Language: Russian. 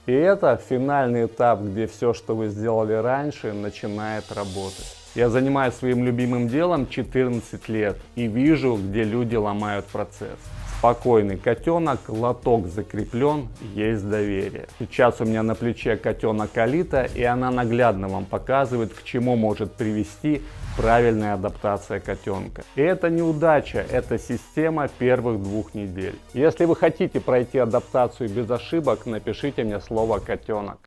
И это финальный этап, где все, что вы сделали раньше, начинает работать. Я занимаюсь своим любимым делом 14 лет и вижу, где люди ломают процесс. Спокойный котенок, лоток закреплен, есть доверие. Сейчас у меня на плече котенок Алита, и она наглядно вам показывает, к чему может привести правильная адаптация котенка. И это неудача, это система первых 2 недель. Если вы хотите пройти адаптацию без ошибок, напишите мне слово «котенок».